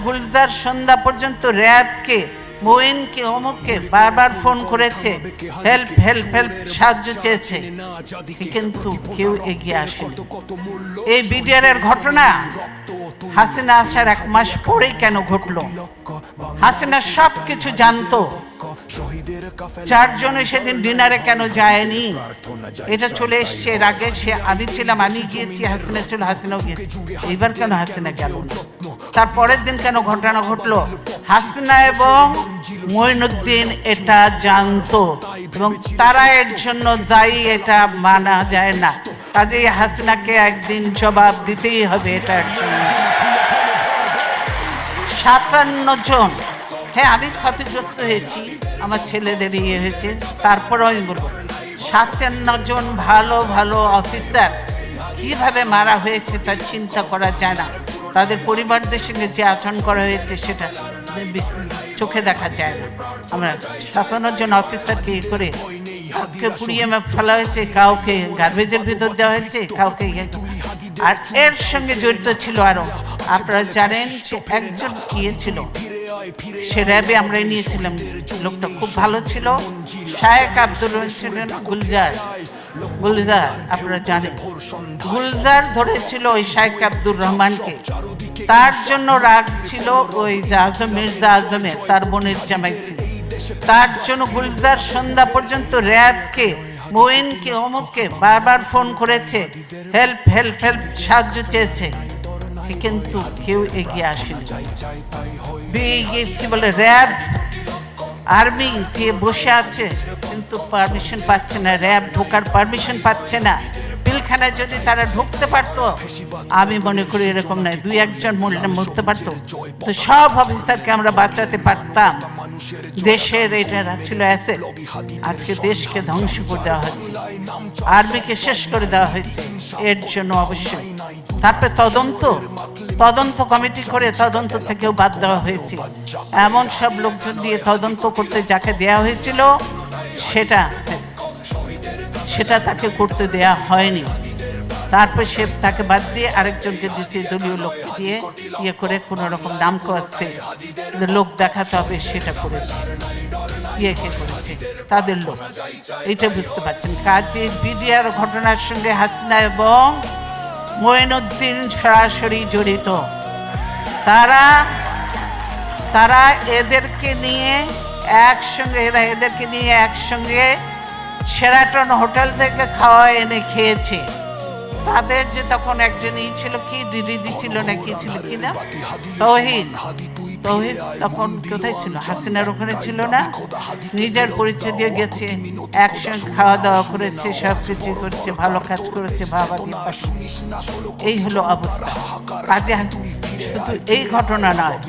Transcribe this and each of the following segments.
গুলজার সন্ধ্যা পর্যন্ত র্যাবকে, মোইনকে, অমুককে বারবার ফোন করেছে, হেল্প হেল্প হেল্প, সাহায্য চেয়েছে, কিন্তু কেউ এগিয়ে আসেনি। এই বিডিআরের ঘটনা হাসিনা আসার 1 মাস পরেই কেন ঘটলো? হাসিনা সব কিছু জানতো। 4 জনে সেদিন ডিনারে কেন যায়নি? এটা চলে এসছে এর আগে। আমি ছিলাম, আমি গিয়েছি, হাসিনা ছিল, হাসিনাও গিয়েছে। এইবার কেন হাসিনা গেল না? তারপরের দিন কেন ঘটনা ঘটলো? হাসিনা এবং মঈনুদ্দিন এটা জানতো এবং তারা এর জন্য দায়ী, এটা মানা যায় না। কাজেই হাসিনাকে একদিন জবাব দিতেই হবে এটার জন্য। 57 জন, হ্যাঁ আমি ক্ষতিগ্রস্ত হয়েছি, আমার ছেলেদের ইয়ে হয়েছে, তারপরেও আমি বলবো 57 জন ভালো ভালো অফিসার কিভাবে মারা হয়েছে তা চিন্তা করা যায় না। তাদের পরিবারদের সঙ্গে যে আচরণ করা হয়েছে সেটা চোখে দেখা যায় না। আমরা 57 জন অফিসারকে করে কাউকে পুড়িয়ে ফেলা হয়েছে, কাউকে গার্বেজের ভিতর দেওয়া হয়েছে, কাউকে, আর এর সঙ্গে জড়িত ছিল আরো, আপনারা জানেন যে একজন গিয়েছিল, সে র্যাবে আমরা নিয়েছিলাম, লোকটা খুব ভালো ছিল, শায়েক আব্দুর রহিম ছিলেন গুলজার, আপনারা জানেন গুলজার ধরেছিল ওই শায়েক আব্দুর রহমানকে। তার জন্য রাগ ছিল ওই মির্জা আজমের, তার বোনের জামাই ছিল। তার জন্য গুলজার সন্ধ্যা পর্যন্ত র্যাবকে, মোইনকে, অমুককে বারবার ফোন করেছে, হেল্প হেল্প হেল্প, সাহায্য চেয়েছে, কিন্তু কেউ এগিয়ে আসেনি। কি বলে, র্যাব আর্মি যে বসে আছে কিন্তু পারমিশন পাচ্ছে না, র্যাব ঢোকার পারমিশন পাচ্ছে না। পিলখানায় যদি তারা ঢুকতে পারতো, আমি মনে করি এরকম নয়, 2-1 জন মরতে পারতো, তো সব অফিসারকে আমরা বাঁচাতে পারতাম। দেশের এটা ছিল অ্যাসেট, আজকে দেশকে ধ্বংস করে দেওয়া হচ্ছে, আর্মিকে শেষ করে দেওয়া হয়েছে। এর জন্য অবশ্যই তারপরে তদন্ত কমিটি করে তদন্ত থেকেও বাদ দেওয়া হয়েছে। এমন সব লোকজন দিয়ে তদন্ত করতে যাকে দেয়া হয়েছিল সেটা তাকে করতে দেয়া হয়নি। তারপর সে তাকে বাদ দিয়ে আরেকজনকে দিচ্ছে, দলীয় লোককে দিয়ে ইয়ে করে কোনো রকম নাম কষতে লোক দেখাতে হবে, সেটা করেছে, কে করেছে, তাদের লোক। এইটা বুঝতে পারছেন। কাজে বিডিআর ঘটনার সঙ্গে হাসিনা এবং মঈনুদ্দিন সরাসরি জড়িত। তারা এদেরকে নিয়ে একসঙ্গে শেরাটন হোটেল থেকে খাওয়া এনে খেয়েছে। তাদের যে তখন একজনই ছিল, কি ডিডি ছিল না কি ছিল, কি না, তৌহিদ তখন কোথায় ছিল? হাসিনার ওখানে ছিল না, নিজের পরিচয় দিয়ে গেছে, একসঙ্গে খাওয়া দাওয়া করেছে, সব কিছু করেছে, ভালো কাজ করেছে, বাবা দিয়ে পাশে। এই হলো অবস্থা। কাজে শুধু এই ঘটনা নয়,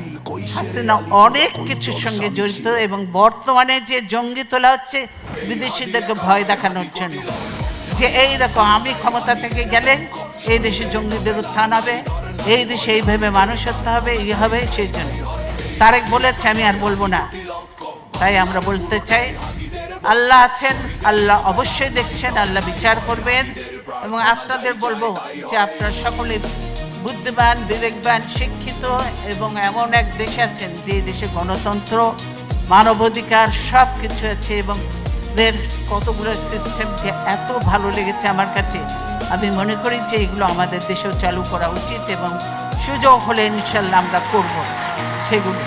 হাসিনা অনেক কিছুর সঙ্গে জড়িত এবং বর্তমানে যে জঙ্গি তোলা হচ্ছে বিদেশিদেরকে ভয় দেখানোর জন্য, যে এই দেখো আমি ক্ষমতা থেকে গেলে এই দেশে জঙ্গিদের উত্থান হবে, এই দেশে এইভাবে মানুষ হতে হবে, হবে, সেই জন্য তারেক বলেছে, আমি আর বলবো না। তাই আমরা বলতে চাই, আল্লাহ আছেন, আল্লাহ অবশ্যই দেখছেন, আল্লাহ বিচার করবেন। এবং আপনাদের বলবো যে আপনারা সকলে বুদ্ধিমান, বিবেকবান, শিক্ষিত এবং এমন এক দেশে আছেন যে দেশে গণতন্ত্র, মানবাধিকার সব কিছু আছে এবং কতগুলো সিস্টেম যে এত ভালো লেগেছে আমার কাছে। আমি মনে করি যে এগুলো আমাদের দেশেও চালু করা উচিত এবং সুযোগ হলে ইনশাল্লাহ আমরা করব সেগুলো।